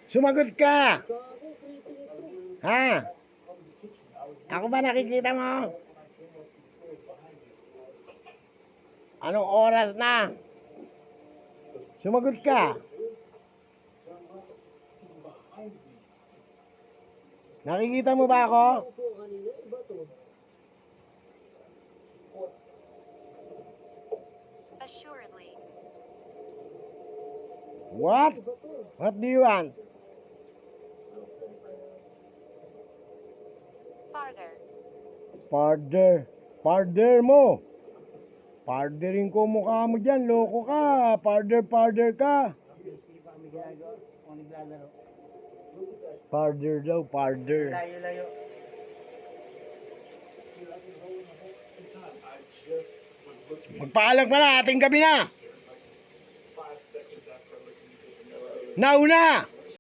Sumagot ka! Ha? Ako ba nakikita mo? Anong oras na? Sumagot ka! Nakikita mo ba ako? Assuredly. What? What do you want? Farther. Partner. Partner mo. Partnerin ko mukha mo dyan. Loko ka. Partner ka. Partner daw. Partner. Layo-layo. Magpaalam ka na. Ating gabi na. Nauna!